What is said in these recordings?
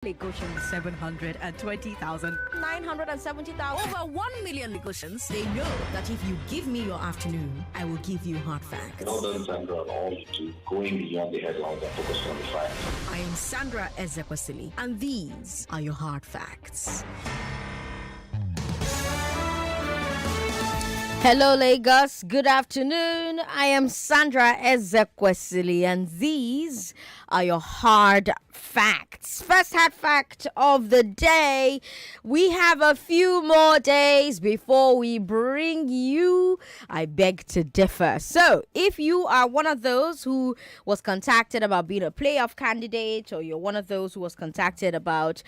Lagosians 720,000. 970,000. Over 1 million Lagosians. They know that if you give me your afternoon, I will give you hard facts. Well done, Sandra, on all you do, going beyond the headlines and focusing on the facts. I am Sandra Ezekwesili, and these are your hard facts. Hello, Lagos. Good afternoon. I am Sandra Ezekwesili, and these are your hard facts. First hard fact of the day. We have a few more days before we bring you I Beg to Differ. So, if you are one of those who was contacted about being a playoff candidate, or you're one of those who was contacted about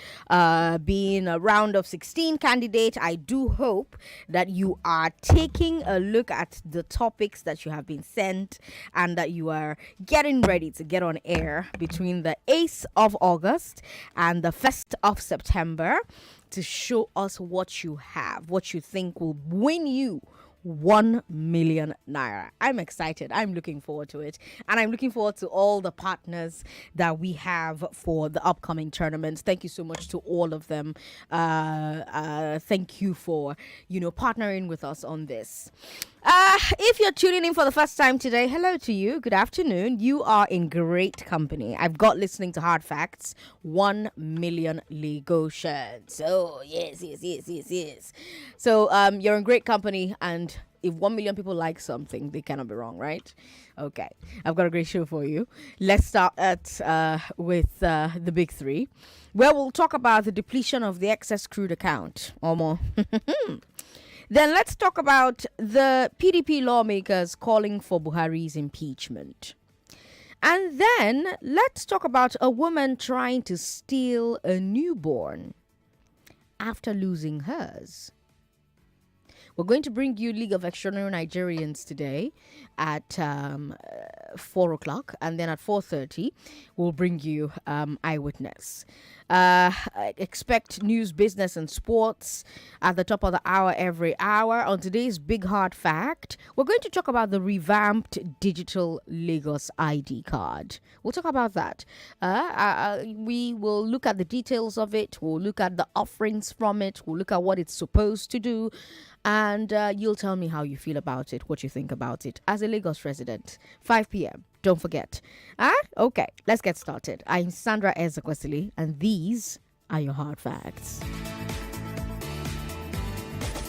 being a round of 16 candidate, I do hope that you are taking a look at the topics that you have been sent and that you are getting ready to get on air between the 8th of August and the 1st of September to show us what you have, what you think will win you 1 million naira. I'm excited. I'm looking forward to it. And I'm looking forward to all the partners that we have for the upcoming tournaments. Thank you so much to all of them. Thank you for, partnering with us on this. If you're tuning in for the first time today, hello to you. Good afternoon. You are in great company. I've got listening to Hard Facts, 1 million Lagosians. Oh, yes. So you're in great company, and if 1 million people like something, they cannot be wrong, right? Okay, I've got a great show for you. Let's start with the big three, where we'll talk about the depletion of the excess crude account, or more. Then let's talk about the PDP lawmakers calling for Buhari's impeachment. And then let's talk about a woman trying to steal a newborn after losing hers. We're going to bring you League of Extraordinary Nigerians today at 4 o'clock. And then at 4:30, we'll bring you Eyewitness. Expect news, business, and sports at the top of the hour every hour. On today's Big Hard Fact, we're going to talk about the revamped digital Lagos ID card. We'll talk about that. We will look at the details of it. We'll look at the offerings from it. We'll look at what it's supposed to do. And you'll tell me how you feel about it, what you think about it as a Lagos resident. 5 p.m. Don't forget. Okay, let's get started. I'm Sandra Ezekwesili, and these are your hard facts.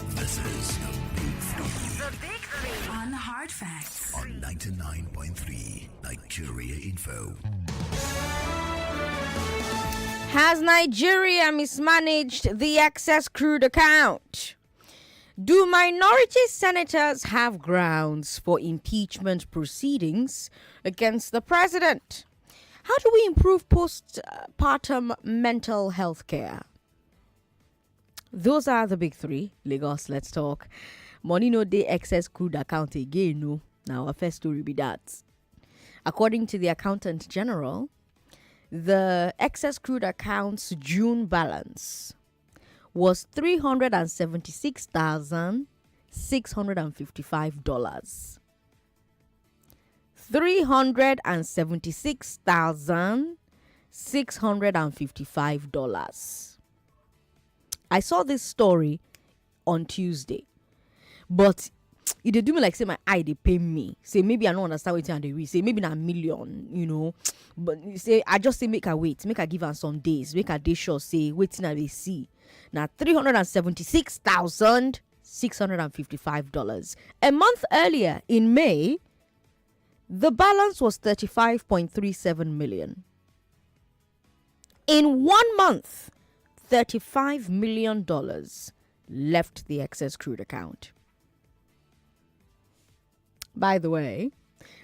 This is the Big Three. The Big Three on Hard Facts on 99.3 Nigeria Info. Has Nigeria mismanaged the excess crude account? Do minority senators have grounds for impeachment proceedings against the president? How do we improve postpartum mental health care? Those are the big three. Lagos, let's talk. Money no dey excess crude account again, no. Now, our first story be that. According to the Accountant General, the excess crude account's June balance was $376,655. $376,655. I saw this story on Tuesday, but it did do me like say my eye they pay me. Say maybe I don't understand what they read. Say maybe not a million, But say I just say make her wait, make her give her some days, make her day sure say waiting and they see. Now $376,655. A month earlier in May, the balance was $35.37 million. In 1 month, $35 million left the excess crude account. By the way,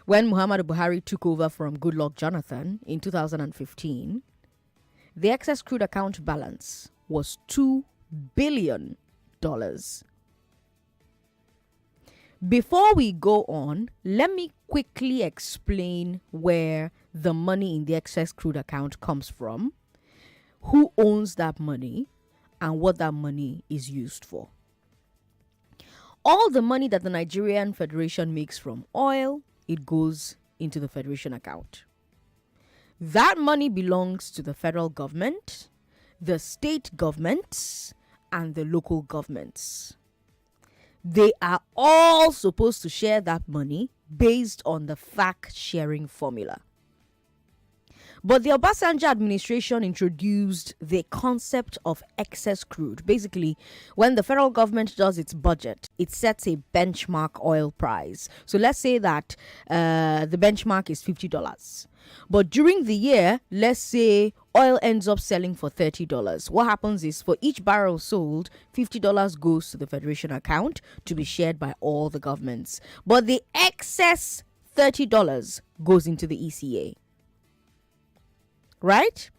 when Muhammadu Buhari took over from Goodluck Jonathan in 2015, the excess crude account balance was $2 billion. Before we go on, let me quickly explain where the money in the excess crude account comes from, who owns that money, and what that money is used for. All the money that the Nigerian Federation makes from oil, it goes into the Federation account. That money belongs to the federal government, the state governments and the local governments. They are all supposed to share that money based on the fact sharing formula. But the Obasanjo administration introduced the concept of excess crude. Basically, when the federal government does its budget, it sets a benchmark oil price. So let's say that the benchmark is $50. But during the year, let's say oil ends up selling for $30. What happens is for each barrel sold, $50 goes to the Federation account to be shared by all the governments. But the excess $30 goes into the ECA. Right?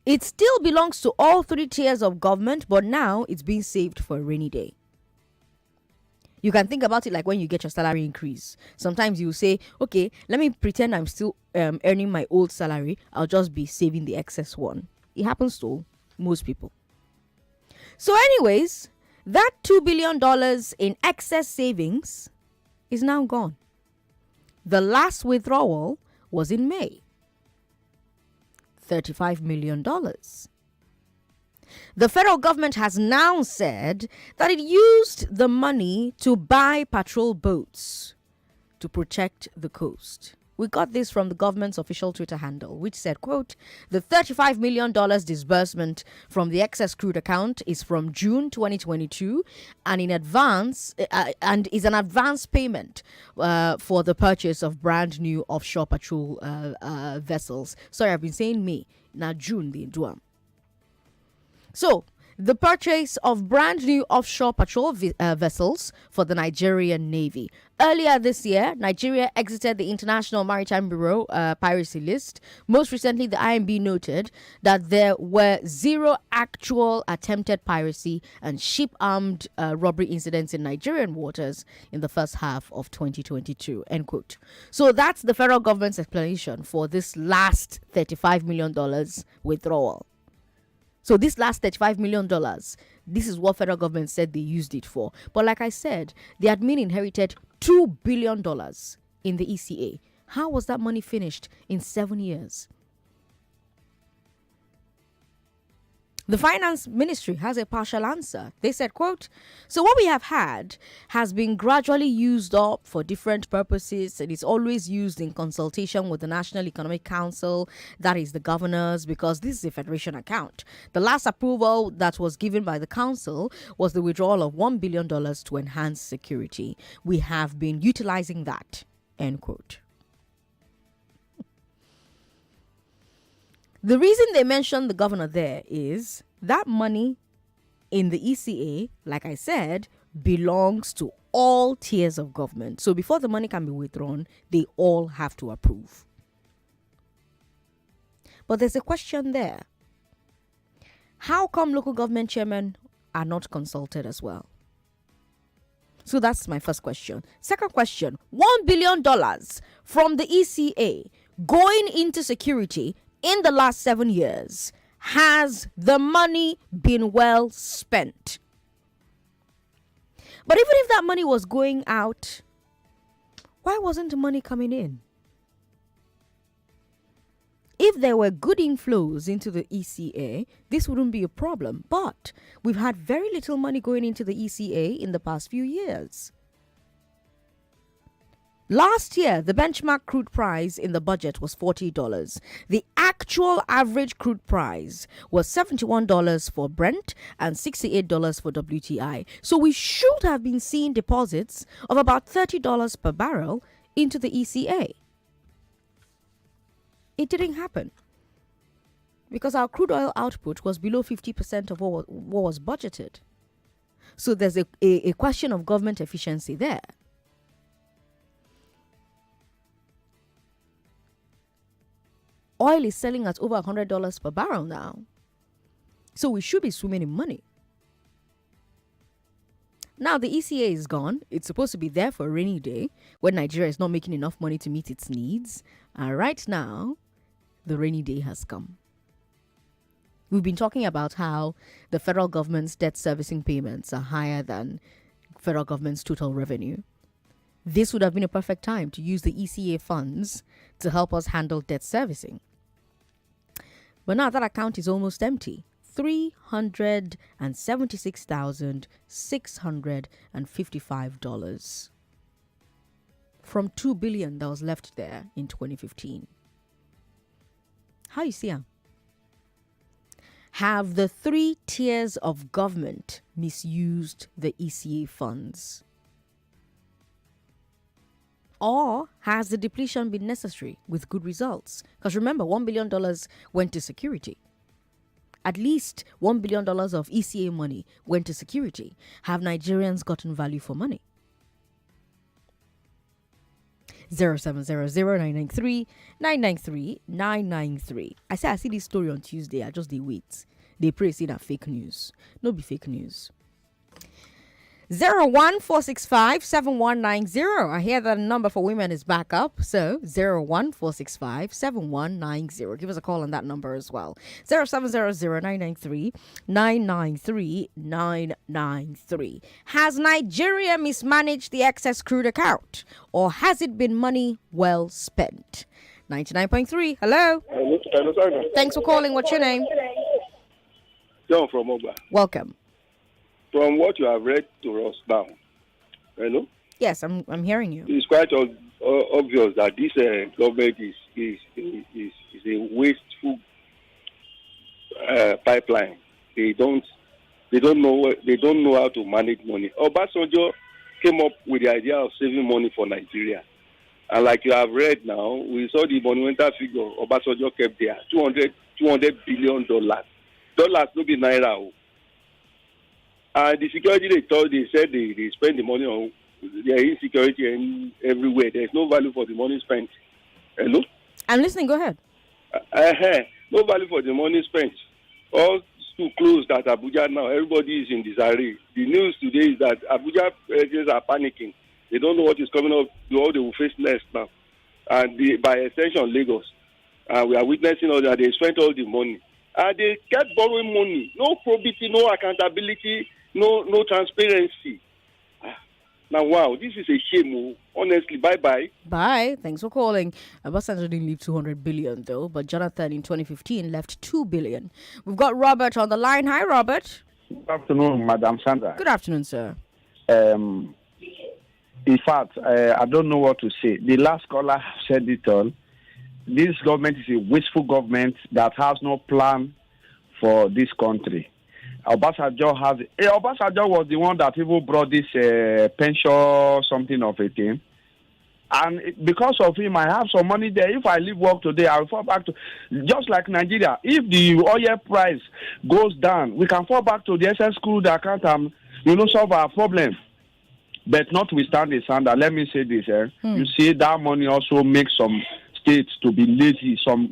It still belongs to all three tiers of government, but now it's being saved for a rainy day. You can think about it like when you get your salary increase. Sometimes you say, okay, let me pretend I'm still earning my old salary. I'll just be saving the excess one. It happens to most people. So anyways, that $2 billion in excess savings is now gone. The last withdrawal was in May. $35 million. The federal government has now said that it used the money to buy patrol boats to protect the coast. We got this from the government's official Twitter handle, which said, quote, the $35 million disbursement from the excess crude account is from June 2022 and in advance and is an advance payment for the purchase of brand new offshore patrol vessels. Sorry, I've been saying May. Now June, they do them. So, the purchase of brand new offshore patrol vessels for the Nigerian Navy. Earlier this year, Nigeria exited the International Maritime Bureau piracy list. Most recently, the IMB noted that there were 0 actual attempted piracy and ship-armed robbery incidents in Nigerian waters in the first half of 2022, end quote. So that's the federal government's explanation for this last $35 million withdrawal. So this last $35 million, this is what federal government said they used it for. But like I said, the admin inherited $2 billion in the ECA. How was that money finished in 7 years? The finance ministry has a partial answer. They said, quote, so what we have had has been gradually used up for different purposes and is always used in consultation with the National Economic Council, that is the governors, because this is a federation account. The last approval that was given by the council was the withdrawal of $1 billion to enhance security. We have been utilizing that, end quote. The reason they mentioned the governor there is that money in the ECA, like I said, belongs to all tiers of government. So before the money can be withdrawn, they all have to approve. But there's a question there. How come local government chairmen are not consulted as well? So that's my first question. Second question, $1 billion from the ECA going into security in the last 7 years. Has the money been well spent? But even if that money was going out, why wasn't the money coming in? If there were good inflows into the ECA, this wouldn't be a problem. But we've had very little money going into the ECA in the past few years. Last year, the benchmark crude price in the budget was $40. The actual average crude price was $71 for Brent and $68 for WTI. So we should have been seeing deposits of about $30 per barrel into the ECA. It didn't happen because our crude oil output was below 50% of what was budgeted. So there's a question of government efficiency there. Oil is selling at over $100 per barrel now. So we should be swimming in money. Now the ECA is gone. It's supposed to be there for a rainy day when Nigeria is not making enough money to meet its needs. And right now, the rainy day has come. We've been talking about how the federal government's debt servicing payments are higher than federal government's total revenue. This would have been a perfect time to use the ECA funds to help us handle debt servicing. But now that account is almost empty. $376,655 from $2 billion that was left there in 2015. How you see her? Have the three tiers of government misused the ECA funds? Or has the depletion been necessary with good results? Because remember, $1 billion went to security. At least $1 billion of ECA money went to security. Have Nigerians gotten value for money? 0700-993-993. I say I see this story on Tuesday. I just wait. They pray say that fake news. No be fake news. 014657190. I hear that number for women is back up. So 014657190. Give us a call on that number as well. 0700-993-993. Has Nigeria mismanaged the excess crude account, or has it been money well spent? 99.3. Hello. Hello. Thanks for calling. What's your name? John from Oba. Welcome. From what you have read to us now, hello? Yes, I'm hearing you. It's quite obvious that this government is a wasteful pipeline. They don't know how to manage money. Obasanjo came up with the idea of saving money for Nigeria, and like you have read now, we saw the monumental figure Obasanjo kept there, $200 billion. Dollars no be naira. And the security they said they spend the money on their insecurity everywhere. There's no value for the money spent. Hello? I'm listening. Go ahead. No value for the money spent. All schools closed at Abuja now. Everybody is in disarray. The news today is that Abuja residents are panicking. They don't know what is coming up, what they will face next now. And by extension, Lagos. We are witnessing all that. They spent all the money. And they kept borrowing money. No probity, no accountability, no transparency. Now, wow, this is a shame. Honestly, bye-bye. Bye. Thanks for calling. Obasanjo didn't leave 200 billion, though, but Jonathan in 2015 left 2 billion. We've got Robert on the line. Hi, Robert. Good afternoon, Madam Sandra. Good afternoon, sir. In fact, I don't know what to say. The last caller said it all. This government is a wasteful government that has no plan for this country. Obasanjo was the one that even brought this pension something of a thing. And because of him, I have some money there. If I leave work today, I will fall back to, just like Nigeria. If the oil price goes down, we can fall back to the SS crude account and, solve our problem. But notwithstanding, Sandra, let me say this. You see, that money also makes some states to be lazy. Some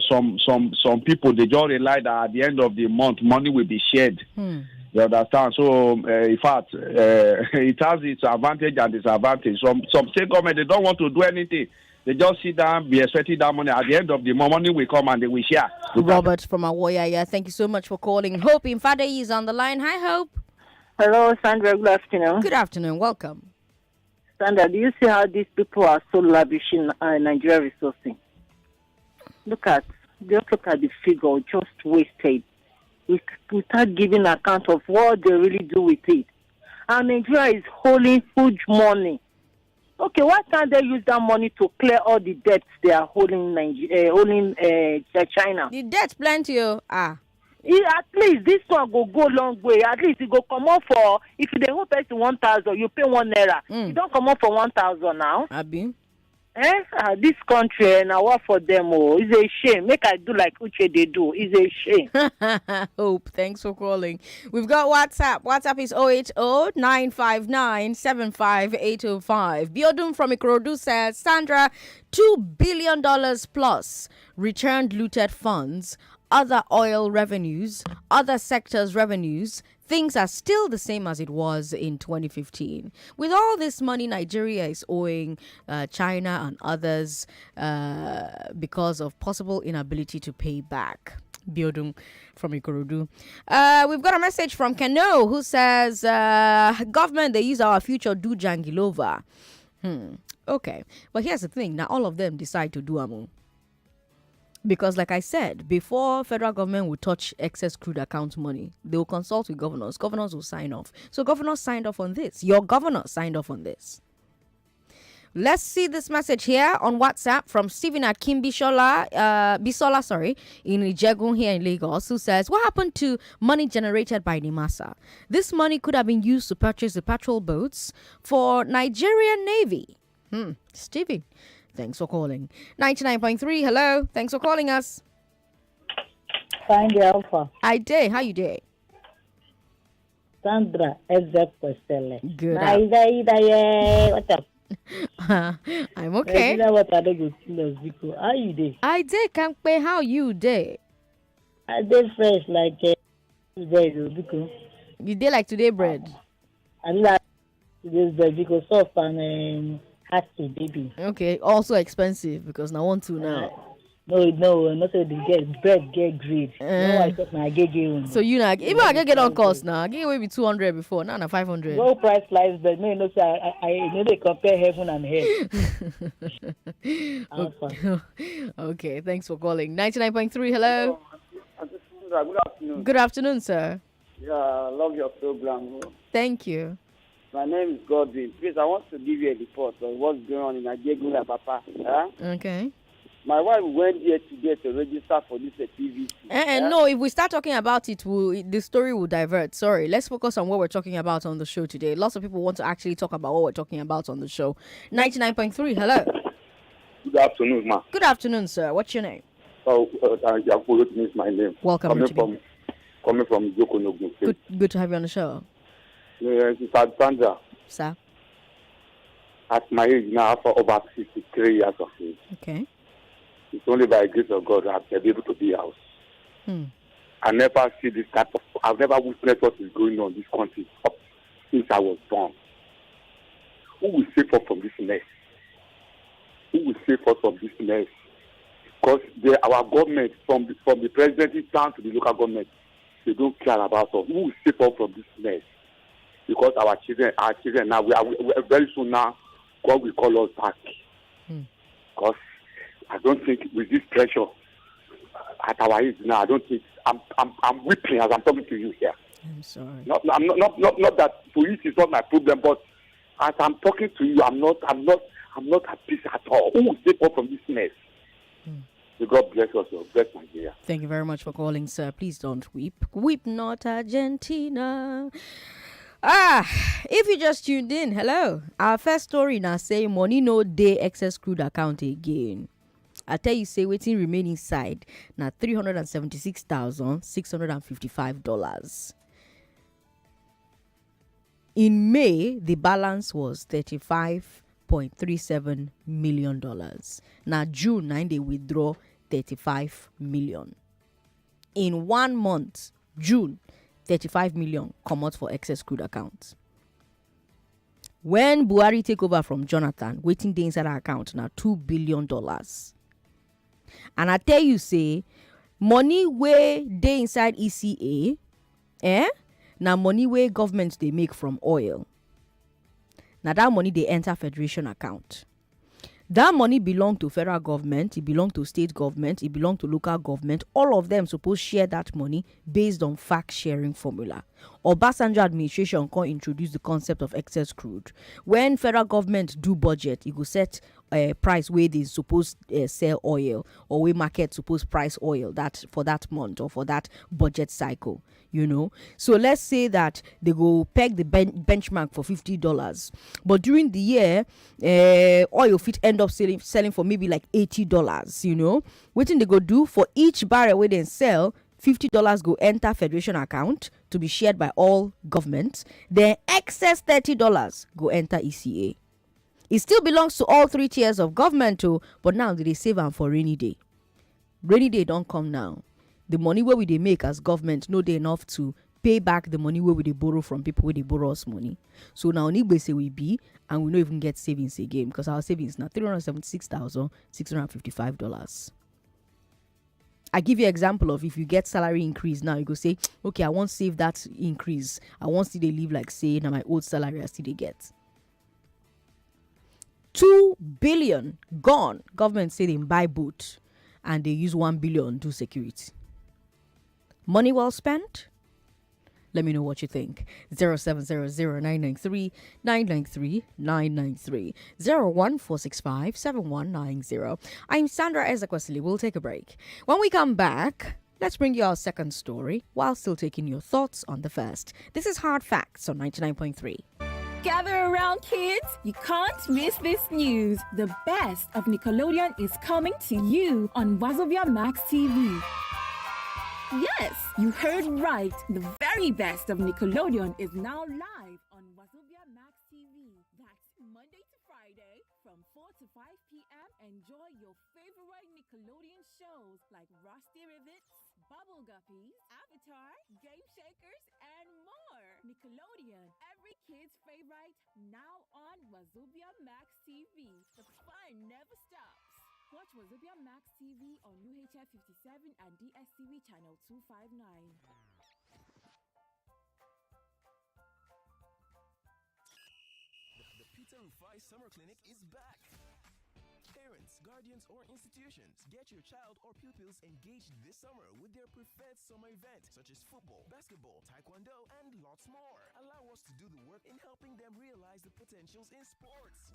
people, they just rely that at the end of the month, money will be shared. You understand? So, in fact, it has its advantage and disadvantage. Some state government, they don't want to do anything. They just sit down, be expecting that money. At the end of the month, money will come and they will share. Robert from Awoya, thank you so much for calling. Hope in Fadei is on the line. Hi, Hope. Hello, Sandra. Good afternoon. Good afternoon. Welcome. Sandra, do you see how these people are so lavish in Nigeria resourcing? Just look at the figure, just wasted. Without giving account of what they really do with it. And Nigeria is holding huge money. Okay, why can't they use that money to clear all the debts they are holding China? The debt's plenty. At least this one go long way. At least it go come up for, if they hold person 1,000, you pay 1 naira. You don't come up for 1,000 now. Abi. This country, now what for them? It's a shame. Make I do like Uche they do. It's a shame. Hope, thanks for calling. We've got WhatsApp. WhatsApp is 080-959-75805. Biodun from Ikorodu says, Sandra, $2 billion plus returned looted funds, other oil revenues, other sectors' revenues. Things are still the same as it was in 2015. With all this money Nigeria is owing China and others because of possible inability to pay back. Biodun from Ikorodu. We've got a message from Kano who says, government, they use our future do Jangilova. Okay. But here's the thing. Now all of them decide to do Amu. Because, like I said, before federal government will touch excess crude account money, they will consult with governors. Governors will sign off. So governors signed off on this. Your governor signed off on this. Let's see this message here on WhatsApp from Stephen Akim Bisola, in Ijegun here in Lagos, who says, what happened to money generated by Nimasa? This money could have been used to purchase the patrol boats for Nigerian Navy. Stephen, thanks for calling. 99.3, hello. Thanks for calling us. Find the alpha. I day. How you day? Sandra Ezekwesili. Good. What's up? I'm okay. You know what I do? How you day? I day. Can't pay. How you day? I day fresh like bread. You day like today bread. I like today's bread because soft and hearty, baby. Okay. Also expensive because now want to now. No, not so they get bread get great. No, I thought I get one. So you know, even I get on cost now. I get away with 200 before, now 500. Low price slice bread. No, no, I know they compare heaven and hell. Okay, thanks for calling. 99.3, hello. Good afternoon. Good afternoon, sir. Yeah, I love your program. Thank you. My name is Godwin. Please, I want to give you a report on what's going on in Nigeria, Papa. Okay. My wife went there today to register for this PVC. No, if we start talking about it, the story will divert. Sorry, let's focus on what we're talking about on the show today. Lots of people want to actually talk about what we're talking about on the show. 99.3, hello. Good afternoon, ma. Good afternoon, sir. What's your name? Oh, Yakubu is my name. Welcome. Coming from Jokonogun. Good to have you on the show. Yes, Sandra. Sir. At my age now, for over 63 years of age. Okay. It's only by the grace of God that I've been able to be house. I never see this type of. I've never witnessed what is going on in this country since I was born. Who will save us from this mess? Who will save us from this mess? Because our government, from the president down to the local government, they don't care about us. Who will save us from this mess? Because our children now, we are very soon now, God will call us back. Because I don't think with this pressure at our age now, I don't think I'm weeping as I'm talking to you here. I'm sorry. Not that police is not my problem, but as I'm talking to you, I'm not at peace at all. Who will save us from this mess? So God bless us, bless Nigeria. Thank you very much for calling, sir. Please don't weep. Weep not, Argentina. If you just tuned in, hello. Our first story now say money no day excess crude account again. I tell you, say waiting remain inside now $376,655. In May, the balance was $35.37 million. Now June 9 they withdraw 35 million. In 1 month, June, 35 million come out for excess crude accounts. When Buhari take over from Jonathan, waiting day inside our account now $2 billion. And I tell you, say, money where they inside ECA, now money where governments they make from oil. Now that money they enter federation account. That money belong to federal government, it belong to state government, it belong to local government. All of them supposed share that money based on fact sharing formula. Obasanjo administration can introduce the concept of excess crude. When federal government do budget, it go set price where they supposed sell oil, or where market supposed price oil that for that month or for that budget cycle. You know, so let's say that they go peg the benchmark for $50, but during the year, oil fit end up selling for maybe like $80. You know, what thing they go do for each barrel where they sell, $50 go enter federation account to be shared by all governments. Then excess $30 go enter ECA. It still belongs to all three tiers of government too, but now they save them for rainy day. Rainy day don't come now. The money where we they make as government no they enough to pay back the money where we they borrow from people where they borrow us money. So now we say we be and we don't even get savings again because our savings now $376,655. I give you an example of if you get salary increase now, you go say, okay, I want to save that increase. I want to see they live like say now my old salary I still they get. 2 billion gone. Government say they buy boat. and they use 1 billion to security. Money well spent? Let me know what you think. 0700-993-993-993. 01465-7190. I'm Sandra Ezekwesili. We'll take a break. When we come back, let's bring you our second story while still taking your thoughts on the first. This is Hard Facts on 99.3. Gather around, kids. You can't miss this news. The best of Nickelodeon is coming to you on Wazobia Max TV. Yes, you heard right. The very best of Nickelodeon is now live on Wazobia Max TV. That's Monday to Friday from 4 to 5 p.m. Enjoy your favorite Nickelodeon shows like Rusty Rivets, Bubble Guppies, Avatar, Game Shakers, and more. Nickelodeon, every kid's favorite, now on Wazobia Max TV. The fun never stops. Watch Wazobia Max TV on UHF 57 and DSTV channel 259. The Peter Rufai Summer Clinic is back. Parents, guardians, or institutions, get your child or pupils engaged this summer with their preferred summer event, such as football, basketball, taekwondo, and lots more. Allow us to do the work in helping them realize the potentials in sports.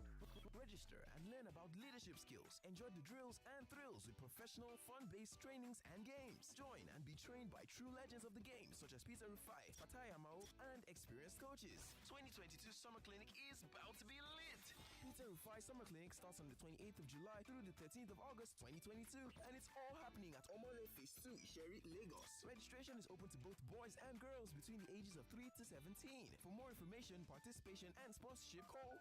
Register and learn about leadership skills. Enjoy the drills and thrills with professional, fun-based trainings and games. Join and be trained by true legends of the game, such as Peter Rufai, Fatai Amao, and experienced coaches. 2022 Summer Clinic is about to be lit. Peter Rufai Summer Clinic starts on the 28th of July through the 13th of August 2022, and it's all happening at Omole Phase 2, Isheri, Lagos. Registration is open to both boys and girls between the ages of 3 to 17. For more information, participation, and sponsorship, call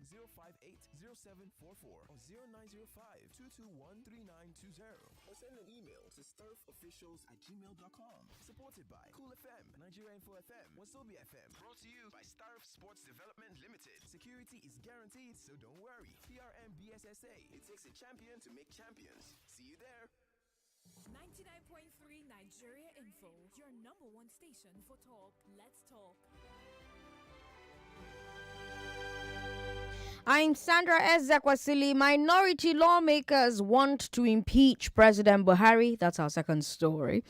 0810-058-0744 or 0905-221-3920 or send an email to starfofficials@gmail.com. Supported by Cool FM, Nigeria Info FM, Wazobia FM. Brought to you by Starf Sports Development Limited. Security is guaranteed, so don't worry. PRM BSSA. It takes a champion to make champions. See you there. 99.3 Nigeria Info, your number one station for talk. Let's talk. I'm Sandra Ezekwesili. Minority lawmakers want to impeach President Buhari. That's our second story.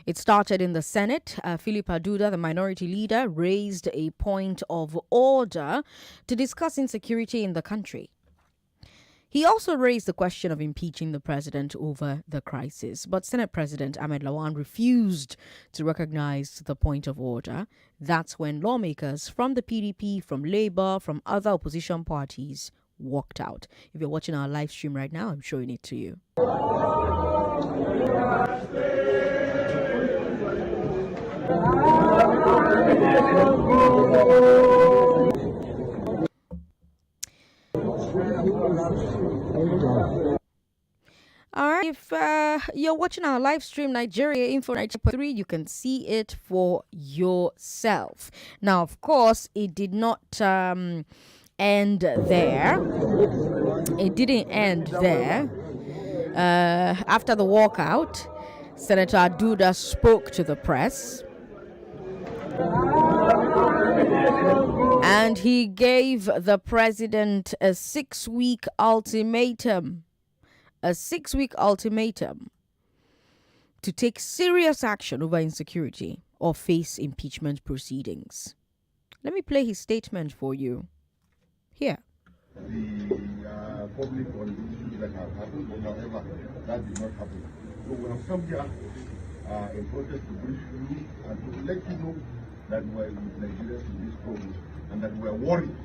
It started in the Senate. Philip Aduda, the minority leader, raised a point of order to discuss insecurity in the country. He also raised the question of impeaching the president over the crisis, but Senate President Ahmed Lawan refused to recognize the point of order. That's when lawmakers from the PDP, from Labour, from other opposition parties walked out. If you're watching our live stream right now, I'm showing it to you. All right, if you're watching our live stream, Nigeria Info 93, you can see it for yourself. Now, of course, it did not end there. It didn't end there. After the walkout, Senator Aduda spoke to the press. And he gave the president a 6-week ultimatum. A 6-week ultimatum to take serious action over insecurity or face impeachment proceedings. Let me play his statement for you. Here. The public on the issues that have happened, but however, that did not happen. So we have come here in protest to brief you and to let you know that we are with Nigerians in this problem and that we are worried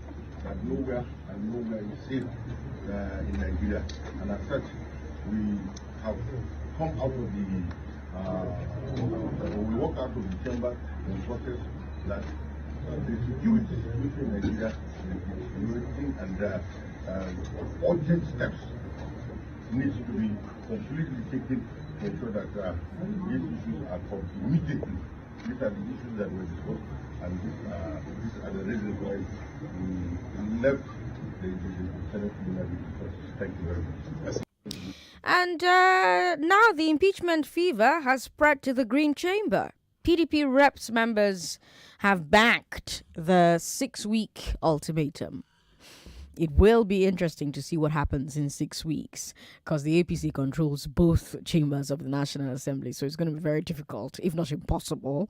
that nowhere is safe in Nigeria. And as such, we have come out of the, we walk out of the chamber in protest that the security situation in Nigeria is deteriorating and urgent steps needs to be completely taken to ensure that these issues are solved immediately. These are the issues that were discussed, and these are the reasons why we left the Senate plenary. Thank you very much. And now the impeachment fever has spread to the Green Chamber. PDP reps members have backed the 6-week ultimatum. It will be interesting to see what happens in 6 weeks because the APC controls both chambers of the National Assembly. So it's going to be very difficult, if not impossible,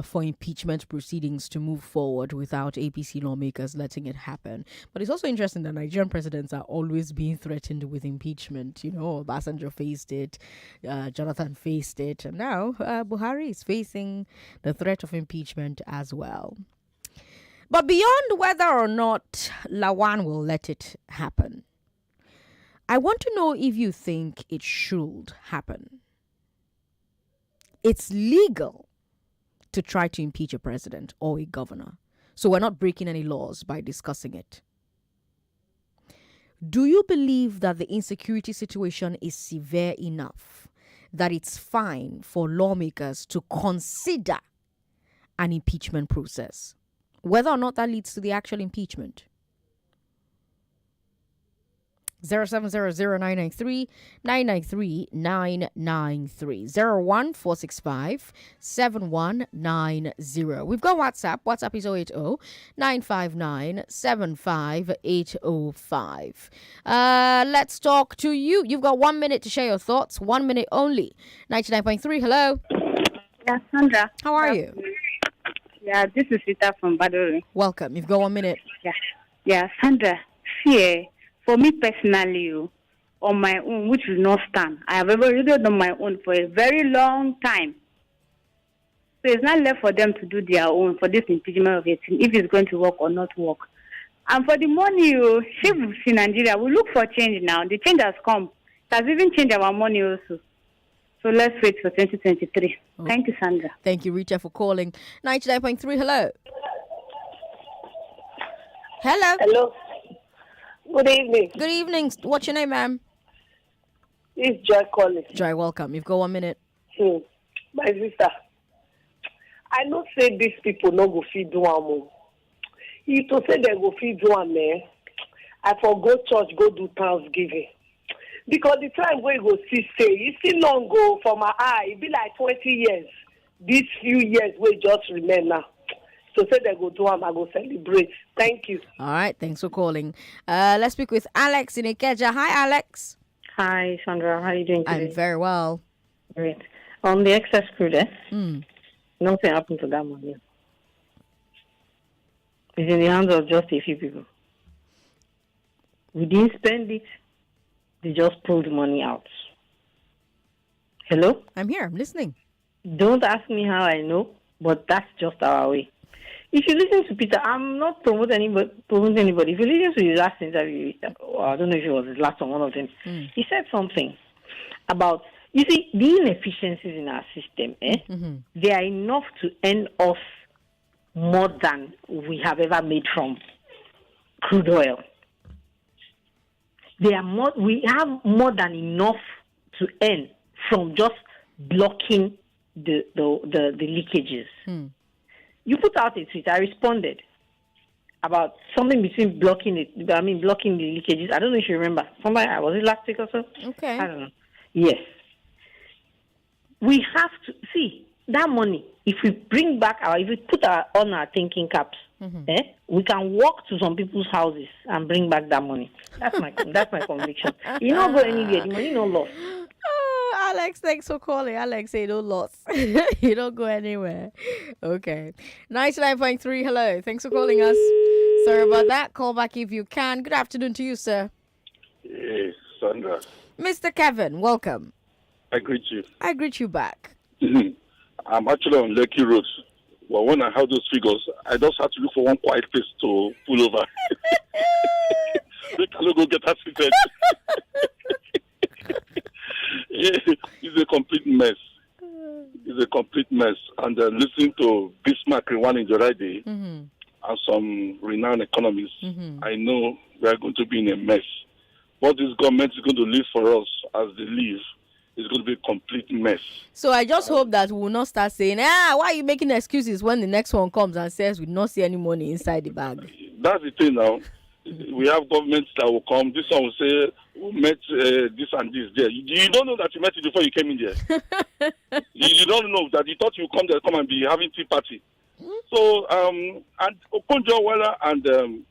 for impeachment proceedings to move forward without APC lawmakers letting it happen. But it's also interesting that Nigerian presidents are always being threatened with impeachment. You know, Sandra faced it, Jonathan faced it, and now Buhari is facing the threat of impeachment as well. But beyond whether or not Lawan will let it happen, I want to know if you think it should happen. It's legal to try to impeach a president or a governor, so we're not breaking any laws by discussing it. Do you believe that the insecurity situation is severe enough that it's fine for lawmakers to consider an impeachment process, whether or not that leads to the actual impeachment? 0700993 993 993 01465 We've got WhatsApp. WhatsApp is 080 959 75805. Let's talk to you. You've got 1 minute to share your thoughts. 1 minute only. 99.3. Hello. Yeah, Sandra. How are you? Yeah, this is Rita from Baduri. Welcome. You've got 1 minute. Yeah, Sandra. See, for me personally, on my own, which will not stand. I have ever read on my own for a very long time. So it's not left for them to do their own for this impeachment of a team, if it's going to work or not work. And for the money, if we see Nigeria, we look for change now. The change has come. It has even changed our money also. So let's wait for 2023. Oh. Thank you, Sandra. Thank you, Rita, for calling. 99.3, hello. Hello. Hello. Good evening. Good evening. What's your name, ma'am? It's Joy calling. Joy, welcome. You've got 1 minute. My sister, I not say these people no go feed do am. If to say they go feed do am, I for go church, go do Thanksgiving. Because the time we go see say, you still long go for my eye, it be like 20 years. These few years we just remain now. So say they go do am, I go celebrate. Thank you. All right, thanks for calling. Let's speak with Alex in Ikeja. Hi, Alex. Hi, Sandra. How are you doing today? I'm very well. Great. On the excess crude, nothing happened to that money. It's in the hands of just a few people. We didn't spend it. They just pulled money out. Hello? I'm here. I'm listening. Don't ask me how I know, but that's just our way. If you listen to Peter, I'm not promoting anybody. If you listen to his last interview, I don't know if it was his last one of them, he said something about, you see, the inefficiencies in our system, they are enough to earn us more than we have ever made from crude oil. They are more. We have more than enough to earn from just blocking the leakages. You put out a tweet. I responded about something between blocking the leakages. I don't know if you remember. Was it last week or so? Okay. I don't know. Yes. We have to see that money. If we bring back if we put on our thinking caps, we can walk to some people's houses and bring back that money. That's my conviction. You don't go anywhere. The money no loss. Alex, thanks for calling. Alex, say no loss. You don't go anywhere. Okay. 99.3, hello. Thanks for calling us. Sorry about that. Call back if you can. Good afternoon to you, sir. Yes, Sandra. Mr. Kevin, welcome. I greet you. I greet you back. I'm actually on Lekki Road. Well, when I have those figures, I just have to look for one quiet place to pull over. We cannot go get accident. It's a complete mess. It's a complete mess. And listening to Bismarck rewinding the right day and some renowned economists, I know we are going to be in a mess. What this government is going to leave for us as they leave is going to be a complete mess. So I just hope that we will not start saying, why are you making excuses when the next one comes and says we do not see any money inside the bag? That's the thing now. We have governments that will come. This one will say, we met this and this there. You don't know that you met it before you came in there. you don't know that you thought you would come and be having tea party. So, and Okonjo-Iweala and the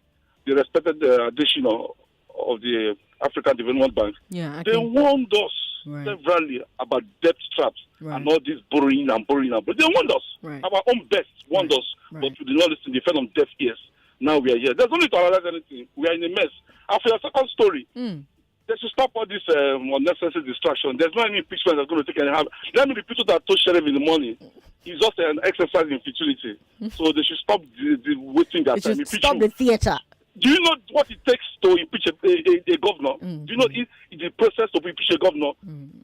the respected addition of the African Development Bank, Yeah, they warned us Right. severally about debt traps and all this borrowing and borrowing. But they warned us. Right. Our own best warned us, but we did not listen. They fell on deaf ears. Now we are here. There's no need to analyze anything. We are in a mess. And for your second story, they should stop all this unnecessary distraction. There's no any impeachment that's going to take any harm. Let me repeat what I told Sheriff in the morning. It's just an exercise in futility. So they should stop the wasting their time. Stop the theater. Do you know what it takes to impeach a governor? Do you know the process to impeach a governor?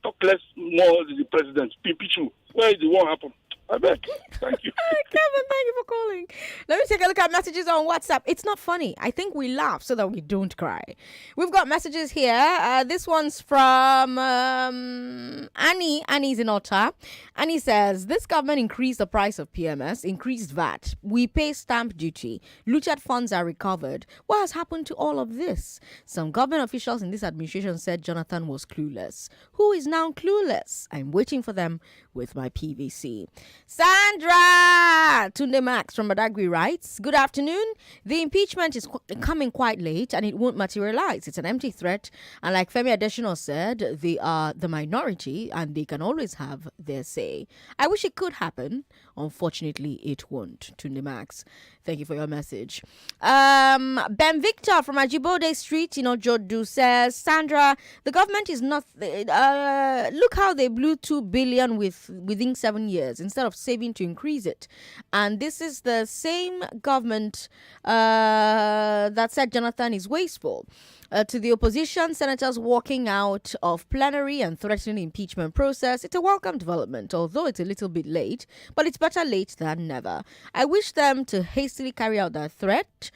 Talk less, more the president. Impeach you. Where is the war happen? I beg. Thank you. Kevin, thank you for calling. Let me take a look at messages on WhatsApp. It's not funny. I think we laugh so that we don't cry. We've got messages here. This one's from Annie. Annie's in Otta. Annie says, this government increased the price of PMS, increased VAT. We pay stamp duty. Looted funds are recovered. What has happened to all of this? Some government officials in this administration said Jonathan was clueless. Who is now clueless? I'm waiting for them with my PVC. Sandra Tunde Max from Badagry writes, good afternoon. The impeachment is coming quite late and it won't materialize. It's an empty threat. And like Femi Adesina said, they are the minority and they can always have their say. I wish it could happen. Unfortunately, it won't. Tunde Max, thank you for your message. Ben Victor from Ajibode Street, Jodu says, Sandra, the government is not. Look how they blew 2 billion within 7 years instead of saving to increase it. And this is the same government that said Jonathan is wasteful. To the opposition, senators walking out of plenary and threatening impeachment process, it's a welcome development, although it's a little bit late, but it's better late than never. I wish them to hastily carry out that threat.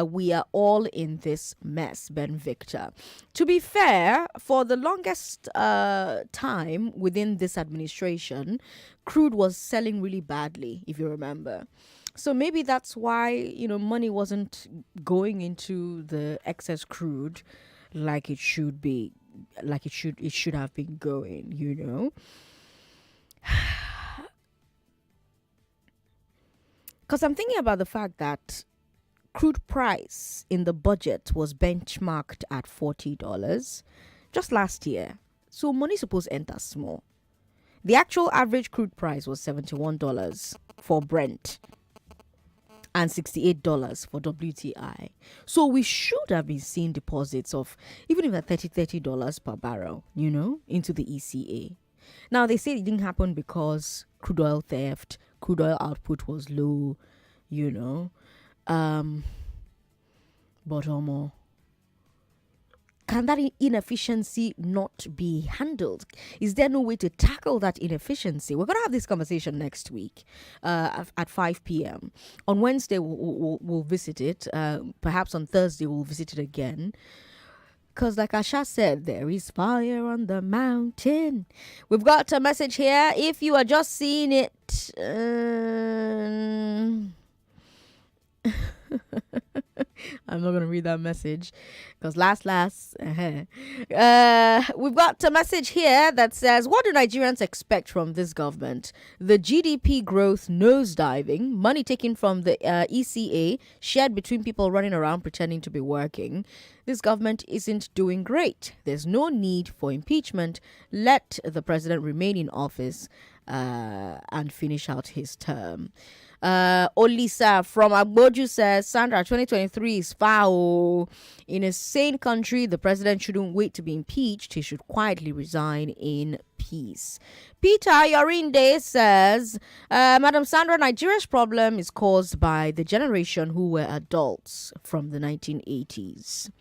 We are all in this mess, Ben Victor. To be fair, for the longest time within this administration, crude was selling really badly, if you remember. So maybe that's why, money wasn't going into the excess crude like it should be, like it should have been going, Because I'm thinking about the fact that crude price in the budget was benchmarked at $40 just last year. So money supposed to enter small. The actual average crude price was $71 for Brent and $68 for WTI. So we should have been seeing deposits of even if at $30 per barrel, into the ECA. Now they say it didn't happen because crude oil theft, crude oil output was low, but can that inefficiency not be handled? Is there no way to tackle that inefficiency? We're going to have this conversation next week at 5 p.m. On Wednesday, we'll visit it. Perhaps on Thursday, we'll visit it again. Because like Asha said, there is fire on the mountain. We've got a message here. If you are just seeing it... I'm not going to read that message because we've got a message here that says, what do Nigerians expect from this government? The GDP growth nosediving, money taken from the ECA, shared between people running around pretending to be working. This government isn't doing great. There's no need for impeachment. Let the president remain in office and finish out his term. Olisa from Agboju says, Sandra, 2023 is foul. In a sane country, the president shouldn't wait to be impeached. He should quietly resign in peace. Peter Yorinde says, Madam Sandra, Nigeria's problem is caused by the generation who were adults from the 1980s.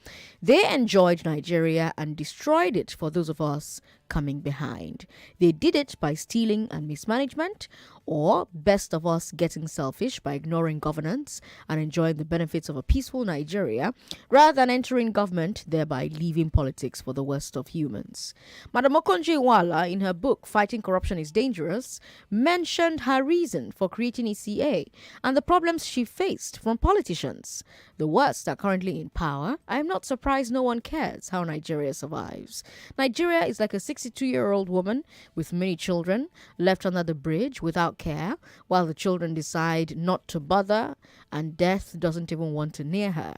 They enjoyed Nigeria and destroyed it for those of us coming behind. They did it by stealing and mismanagement, or best of us getting selfish by ignoring governance and enjoying the benefits of a peaceful Nigeria rather than entering government, thereby leaving politics for the worst of humans. Madam Okonjo-Iweala, in her book Fighting Corruption is Dangerous, mentioned her reason for creating ECA and the problems she faced from politicians. The worst are currently in power. I am not surprised no one cares how Nigeria survives. Nigeria is like a 62-year-old woman with many children left under the bridge without care, while the children decide not to bother and death doesn't even want to near her.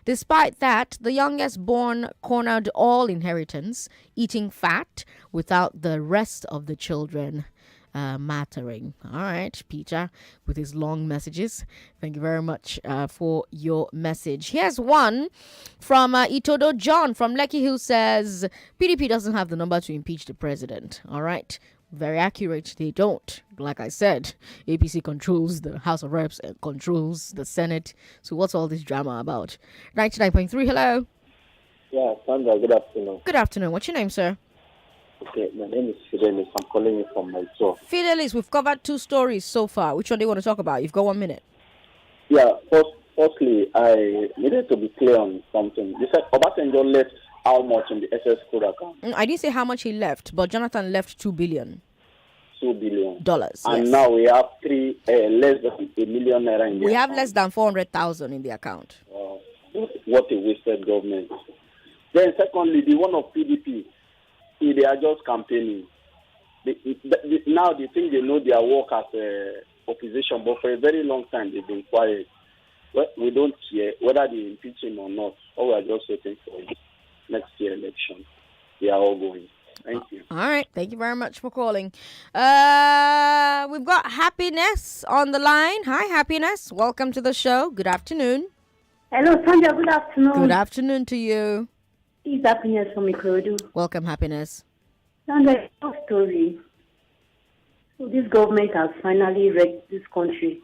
Despite that, the youngest born cornered all inheritance, eating fat without the rest of the children mattering. All right, Peter, with his long messages. Thank you very much for your message. Here's one from Itodo John from Lekki, who says PDP doesn't have the number to impeach the president. All right. Very accurate. They don't. Like I said, APC controls the House of Reps and controls the Senate. So what's all this drama about? 99.3, hello. Yeah, Sandra, good afternoon. Good afternoon. What's your name, sir? Okay, my name is Fidelis. I'm calling you from Mysore. Fidelis, we've covered 2 stories so far. Which one do you want to talk about? You've got 1 minute. Yeah, firstly, I needed to be clear on something. You said Obasanjo left how much in the SS Crude account? I didn't say how much he left, but Jonathan left $2 billion. $2 billion. And yes. Now we have less than $1 million naira in the We account. have less than 400,000 in the account. What a wasted government. Then secondly, the one of PDP, they are just campaigning. Now they think they know their work as opposition, but for a very long time they've been quiet. Well, we don't care whether they impeach him or not. All we are just waiting for is next year election. They are all going. Thank you. All right. Thank you very much for calling. We've got Happiness on the line. Hi, Happiness. Welcome to the show. Good afternoon. Hello, Sandra. Good afternoon. Good afternoon to you. It's Happiness from Crude. Welcome, Happiness. Sandra, your story. So this government has finally wrecked this country.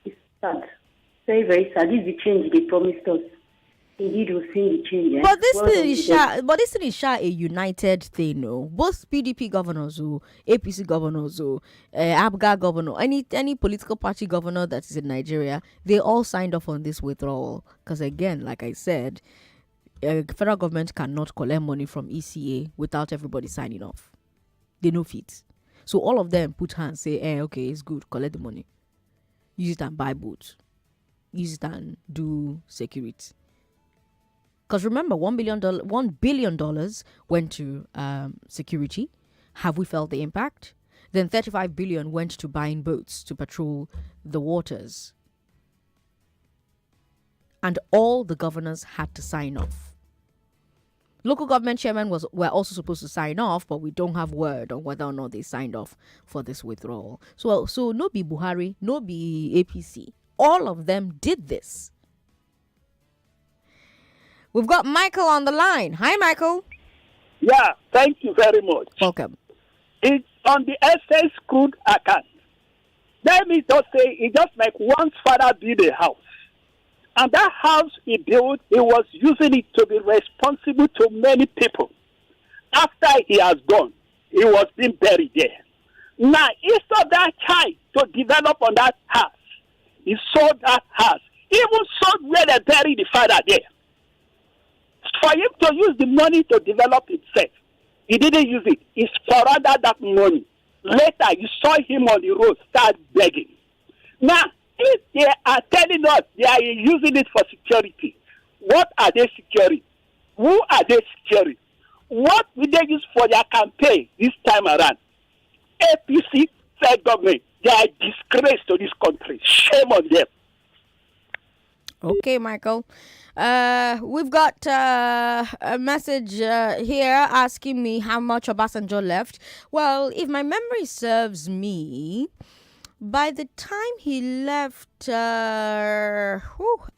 It's sad. Very, very sad. This is the change they promised us. Indeed, we've seen the change. But this thing is a united thing, no? Both PDP governors, APC governors, ABGA governor, any political party governor that is in Nigeria, they all signed off on this withdrawal. Because again, like I said, federal government cannot collect money from ECA without everybody signing off. They know fit. So all of them put hands, say, okay, it's good, collect the money. Use it and buy boats. Use it and do security. Because remember, $1 billion went to security. Have we felt the impact? Then $35 billion went to buying boats to patrol the waters. And all the governors had to sign off. Local government chairmen were also supposed to sign off, but we don't have word on whether or not they signed off for this withdrawal. So no be Buhari, no be APC. All of them did this. We've got Michael on the line. Hi, Michael. Yeah, thank you very much. Welcome. It's on the SS Crude account. Let me just say, it's just like one's father built a house. And that house he built, he was using it to be responsible to many people. After he has gone, he was being buried there. Now, instead of that child to develop on that house, he sold that house. He even sold where they buried the father there. For him to use the money to develop himself, he didn't use it. He surrendered that money. Later, you saw him on the road start begging. Now, if they are telling us they are using it for security, what are they securing? Who are they securing? What will they use for their campaign this time around? APC, federal government, they are a disgrace to this country. Shame on them. Okay, Michael. We've got a message here asking me how much Obasanjo left. Well, if my memory serves me, by the time he left, I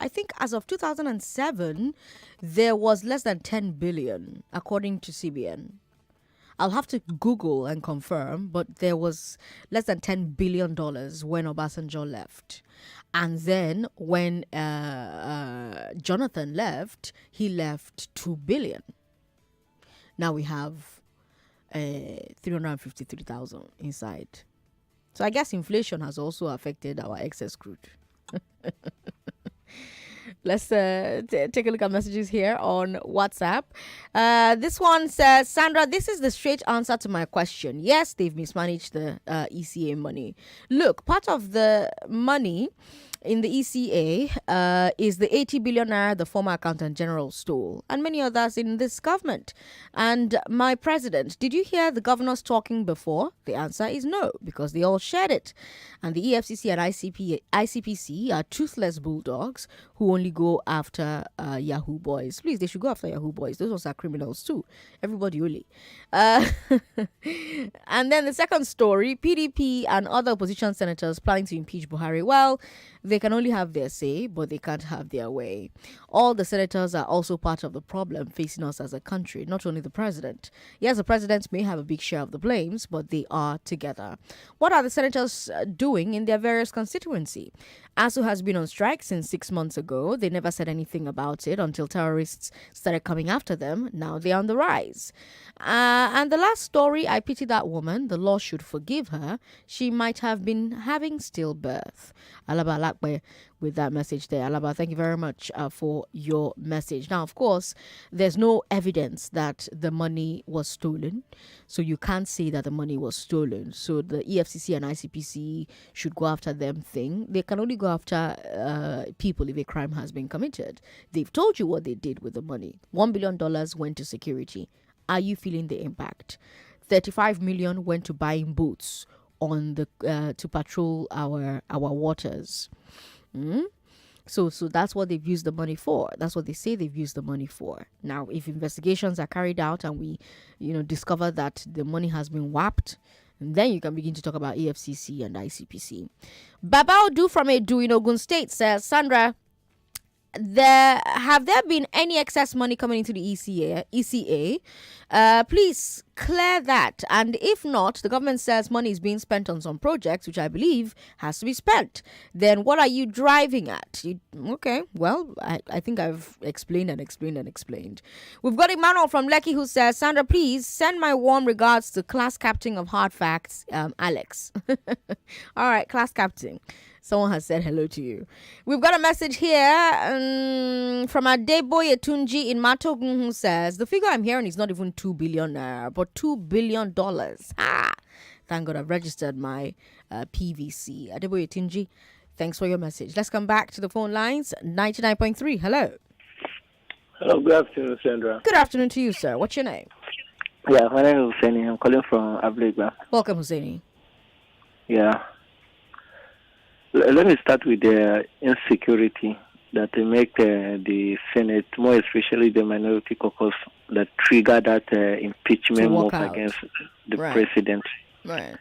think as of 2007, there was less than 10 billion, according to CBN. I'll have to Google and confirm, but there was less than $10 billion when Obasanjo left. And then when Jonathan left, he left 2 billion. Now we have 353,000 inside. So I guess inflation has also affected our excess crude. Let's take a look at messages here on WhatsApp. This one says, Sandra, this is the straight answer to my question. Yes, they've mismanaged the ECA money. Look, part of the money in the ECA is the 80 billionaire the former accountant general stole, and many others in this government. And my president, did you hear the governors talking before? The answer is no, because they all shared it. And the EFCC and ICPC are toothless bulldogs who only go after Yahoo boys. Please, they should go after Yahoo boys. Those ones are criminals too. Everybody only. And then the second story, PDP and other opposition senators planning to impeach Buhari. Well, they can only have their say, but they can't have their way. All the senators are also part of the problem facing us as a country, not only the president. Yes, the president may have a big share of the blames, but they are together. What are the senators doing in their various constituency? ASU has been on strike since 6 months ago. They never said anything about it until terrorists started coming after them. Now they're on the rise. And the last story, I pity that woman. The law should forgive her. She might have been having stillbirth. Alaba Lakbe with that message there. Alaba, thank you very much for your message. Now, of course, there's no evidence that the money was stolen. So you can't say that the money was stolen. So the EFCC and ICPC should go after them thing. They can only go after people if a crime has been committed. They've told you what they did with the money. $1 billion went to security. Are you feeling the impact? 35 million went to buying boats on the to patrol our waters. So that's what they've used the money for. That's what they say they've used the money for. Now, if investigations are carried out and we, discover that the money has been whapped, then you can begin to talk about EFCC and ICPC. Babao Du from Edu in Ogun State says, Sandra, have there been any excess money coming into the ECA? Please clear that. And if not, the government says money is being spent on some projects, which I believe has to be spent. Then what are you driving at? Okay, well, I think I've explained. We've got Emmanuel from Lekki who says, Sandra, please send my warm regards to class captain of Hard Facts, Alex. All right, class captain. Someone has said hello to you. We've got a message here from Adeboye Tunji in Matogun who says, the figure I'm hearing is not even 2 billion naira, but $2 billion. Thank God I've registered my PVC. Adeboye Tunji, thanks for your message. Let's come back to the phone lines. 99.3, hello. Hello, good afternoon, Sandra. Good afternoon to you, sir. What's your name? Yeah, my name is Husseini. I'm calling from Ablegba. Welcome, Husseini. Yeah. Let me start with the insecurity that make the Senate, more especially the minority caucus, that trigger that impeachment move against the president. Right.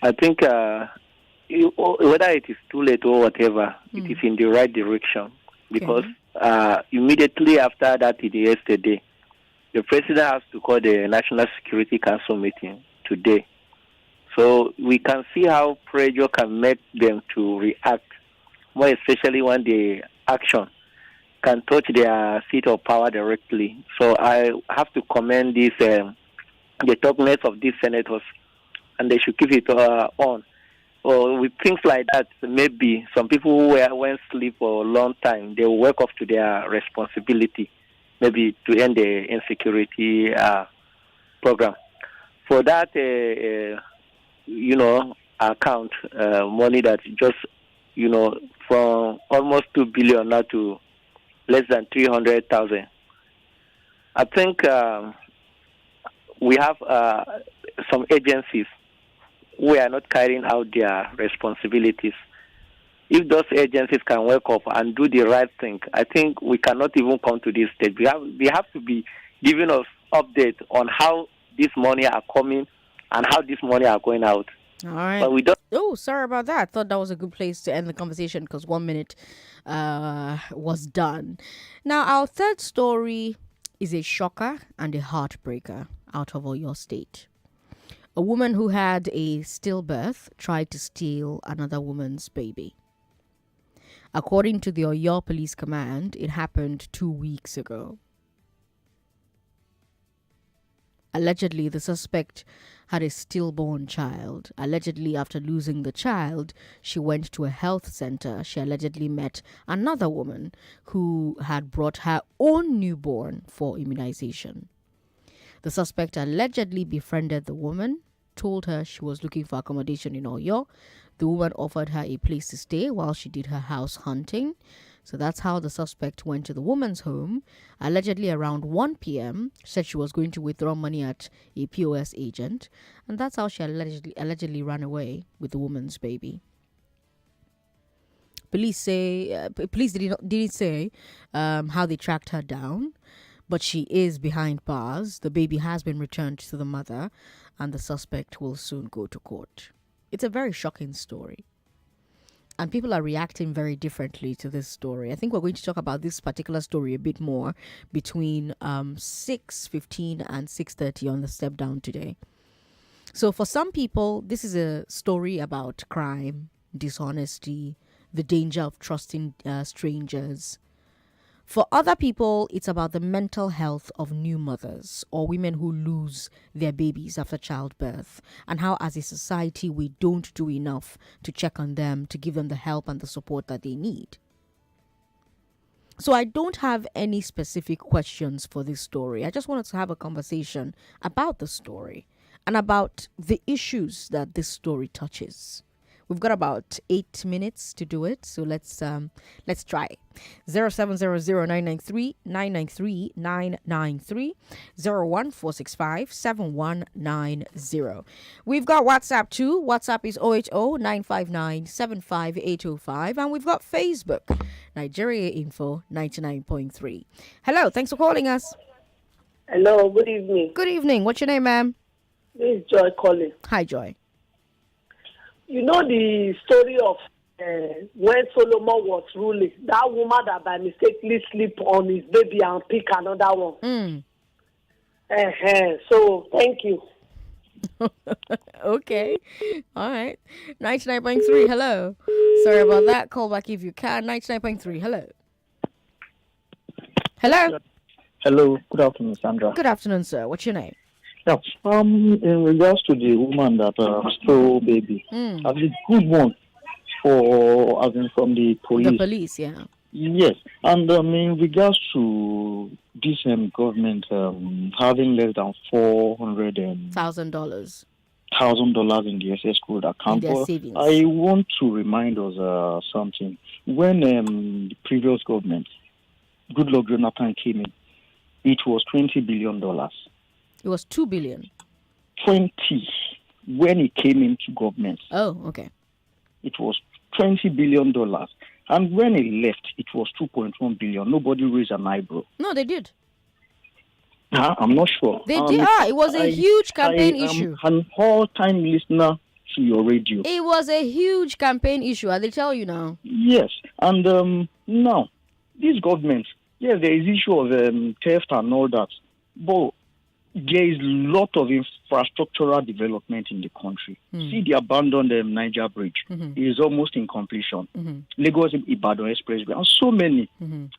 I think whether it is too late or whatever, it is in the right direction because immediately after that, yesterday, the president has to call the National Security Council meeting today. So we can see how pressure can make them to react, more especially when the action can touch their seat of power directly. So I have to commend this, the toughness of these senators, and they should keep it on. Or with things like that, maybe some people who went sleep for a long time, they will wake up to their responsibility, maybe to end the insecurity program. For that, account money that just, from almost 2 billion now to less than 300,000. I think we have some agencies who are not carrying out their responsibilities. If those agencies can wake up and do the right thing, I think we cannot even come to this stage. We have to be giving us update on how this money are coming and how this money are going out. All right. But we don't. Oh, sorry about that. I thought that was a good place to end the conversation because 1 minute was done. Now, our third story is a shocker and a heartbreaker out of Oyo State. A woman who had a stillbirth tried to steal another woman's baby. According to the Oyo Police Command, it happened 2 weeks ago. Allegedly, the suspect had a stillborn child. Allegedly, after losing the child, she went to a health center. She allegedly met another woman who had brought her own newborn for immunization. The suspect allegedly befriended the woman, told her she was looking for accommodation in Oyo, The woman offered her a place to stay while she did her house hunting. So that's how the suspect went to the woman's home, allegedly around 1 p.m., said she was going to withdraw money at a POS agent, and that's how she allegedly ran away with the woman's baby. Police didn't say how they tracked her down, but she is behind bars. The baby has been returned to the mother, and the suspect will soon go to court. It's a very shocking story. And people are reacting very differently to this story. I think we're going to talk about this particular story a bit more between 6:15 and 6:30 on the step down today. So for some people, this is a story about crime, dishonesty, the danger of trusting strangers. For other people, it's about the mental health of new mothers or women who lose their babies after childbirth, and how as a society we don't do enough to check on them, to give them the help and the support that they need. So I don't have any specific questions for this story. I just wanted to have a conversation about the story and about the issues that this story touches. We've got about 8 minutes to do it, so let's try. 0700993993993 014657190. We've got WhatsApp too. WhatsApp is 080-959-75805, and we've got Facebook, Nigeria Info 99.3. Hello, thanks for calling us. Hello, good evening. Good evening. What's your name, ma'am? This is Joy calling. Hi, Joy. You know the story of when Solomon was ruling, that woman that by mistakenly sleep on his baby and pick another one. So, thank you. Okay. All right. 99.3, hello. Sorry about that. Call back if you can. 99.3, hello. Hello. Hello. Good afternoon, Sandra. Good afternoon, sir. What's your name? Yeah. In regards to the woman that stole baby, as a good one from the police. The police, yeah. Yes, and in regards to this government having less than $400,000 in the SS Crude account, in their savings. I want to remind us something. When the previous government, Goodluck Jonathan, came in, it was $20 billion. It was 2 billion. 20 when he came into government. Oh, okay. It was $20 billion. And when he left, it was 2.1 billion. Nobody raised an eyebrow. No, they did. I'm not sure. They did. It was a huge campaign issue. I'm an all-time listener to your radio. It was a huge campaign issue, they tell you now. Yes. And now, this government, yes, there is issue of theft and all that. But there is a lot of infrastructural development in the country. See the abandoned Niger Bridge. It is almost in completion. Lagos-Ibadan Expressway, and so many.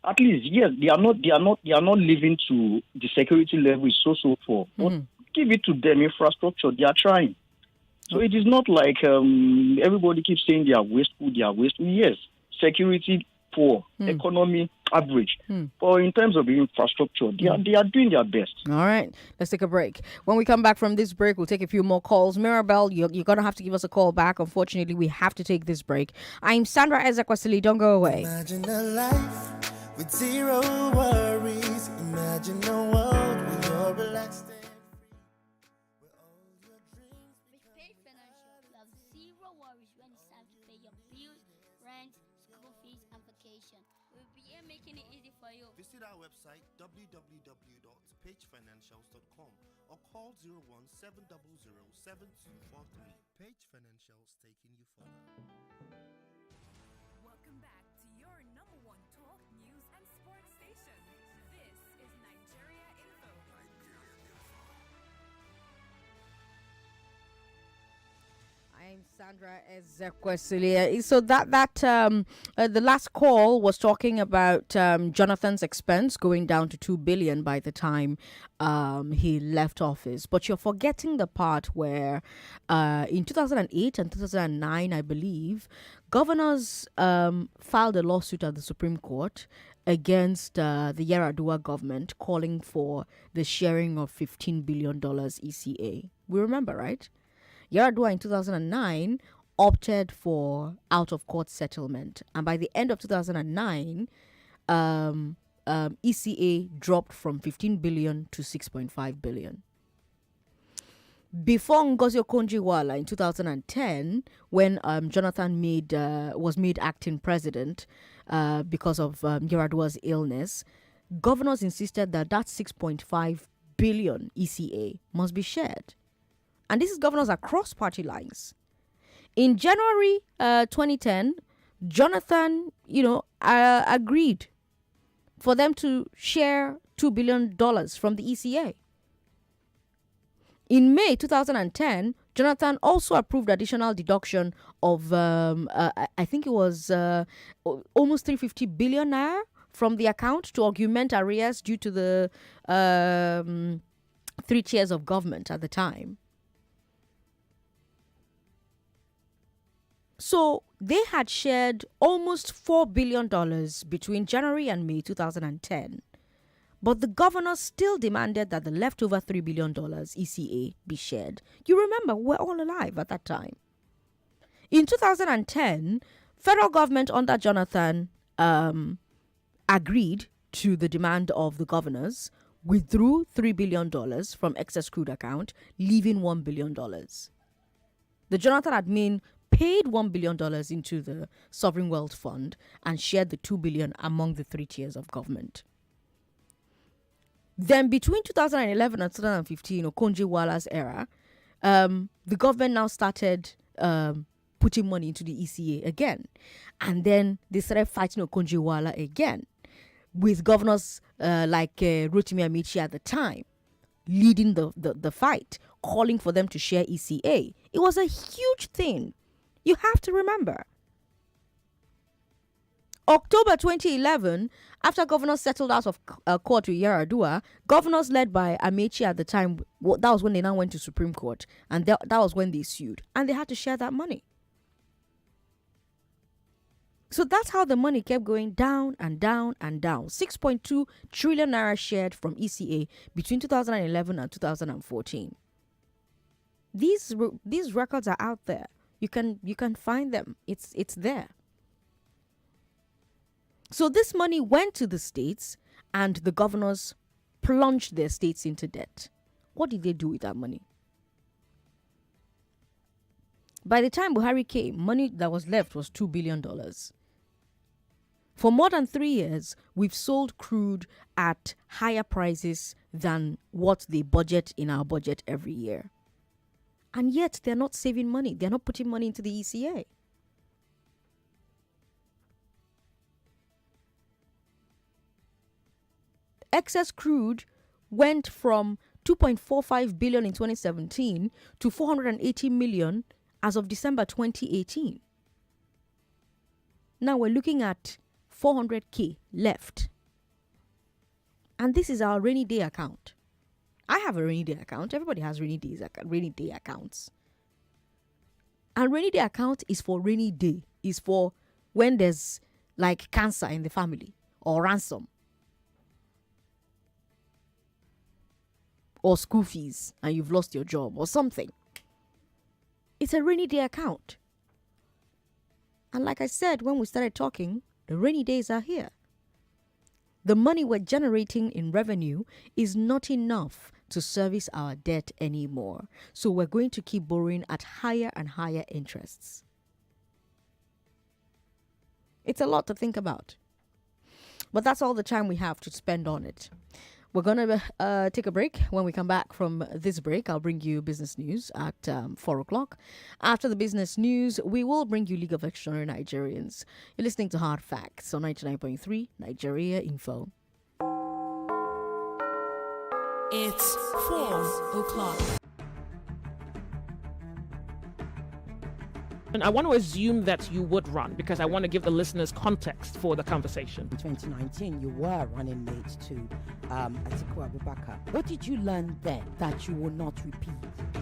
At least, yes, they are not living to the security level is so poor. But give it to them, infrastructure. They are trying. So it is not like everybody keeps saying they are wasteful. Yes, security poor, economy average. But in terms of infrastructure, they are doing their best. All right, let's take a break. When we come back from this break, we'll take a few more calls. Mirabelle, you're going to have to give us a call back. Unfortunately, we have to take this break. I'm Sandra Ezekwesili. Don't go away. Imagine a life with zero worries. Imagine a world where you're relaxed. Visit our website www.pagefinancials.com or call 017007243. Page Financials, taking you further. Welcome back to your number one talk, news, and sports station. This is Nigeria Info. I'm Sandra Ezekwesili. So the last call was talking about Jonathan's expense going down to 2 billion by the time he left office. But you're forgetting the part where in 2008 and 2009, I believe, governors filed a lawsuit at the Supreme Court against the Yar'Adua government calling for the sharing of $15 billion ECA. We remember, right? Yar'Adua in 2009 opted for out-of-court settlement. And by the end of 2009, ECA dropped from 15 billion to 6.5 billion. Before Ngozi Okonjo-Iweala in 2010, when Jonathan was made acting president because of Yar'Adua's illness, governors insisted that 6.5 billion ECA must be shared. And this is governors across party lines. In January 2010, Jonathan, agreed for them to share $2 billion from the ECA. In May 2010, Jonathan also approved additional deduction of, I think it was almost 350 billion naira from the account to augment arrears due to the 3 tiers of government at the time. So they had shared almost $4 billion between January and May 2010. But the governor still demanded that the leftover $3 billion ECA be shared. You remember, we're all alive at that time. In 2010, federal government under Jonathan agreed to the demand of the governors, withdrew $3 billion from excess crude account, leaving $1 billion. The Jonathan admin paid $1 billion into the Sovereign Wealth Fund and shared the $2 billion among the 3 tiers of government. Then between 2011 and 2015, Okonjo-Iweala's era, the government now started putting money into the ECA again. And then they started fighting Okonjo-Iweala again, with governors like Rotimi Amici at the time leading the fight, calling for them to share ECA. It was a huge thing. You have to remember. October 2011, after governors settled out of court with Yar'Adua, governors led by Amechi at the time, that was when they now went to Supreme Court, and that was when they sued, and they had to share that money. So that's how the money kept going down and down and down. 6.2 trillion naira shared from ECA between 2011 and 2014. These records are out there. You can find them. It's there. So this money went to the states, and the governors plunged their states into debt. What did they do with that money? By the time Buhari came, money that was left was $2 billion. For more than 3 years, we've sold crude at higher prices than what they budget in our budget every year. And yet, they're not saving money. They're not putting money into the ECA. Excess crude went from 2.45 billion in 2017 to 480 million as of December 2018. Now we're looking at 400k left. And this is our rainy day account. I have a rainy day account. Everybody has rainy day accounts. And rainy day account is for rainy day. Is for when there's like cancer in the family or ransom or school fees and you've lost your job or something. It's a rainy day account. And like I said, when we started talking, the rainy days are here. The money we're generating in revenue is not enough to service our debt anymore. So we're going to keep borrowing at higher and higher interests. It's a lot to think about. But that's all the time we have to spend on it. We're going to take a break. When we come back from this break, I'll bring you business news at 4 o'clock. After the business news, we will bring you League of Extraordinary Nigerians. You're listening to Hard Facts on 99.3 Nigeria Info. It's 4 o'clock. And I want to assume that you would run because I want to give the listeners context for the conversation. In 2019, you were running mate to Atiku Abubakar. What did you learn then that you will not repeat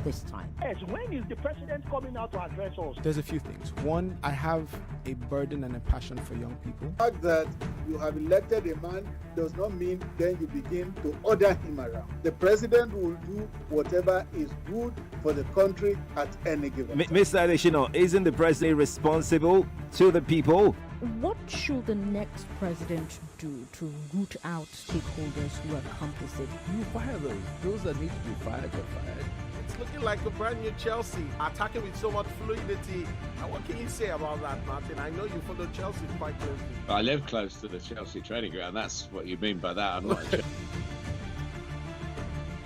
this time? Yes, when is the president coming out to address us? There's a few things. One, I have a burden and a passion for young people. The fact that you have elected a man does not mean then you begin to order him around. The president will do whatever is good for the country at any given time. Mr. Adeshino, isn't Isn't the president responsible to the people? What should the next president do to root out stakeholders who are complicit? You fire those. Those that need to be fired are fired. It's looking like a brand new Chelsea, attacking with so much fluidity. And what can you say about that, Martin? I know you follow Chelsea quite closely. I live close to the Chelsea training ground. That's what you mean by that. I'm not.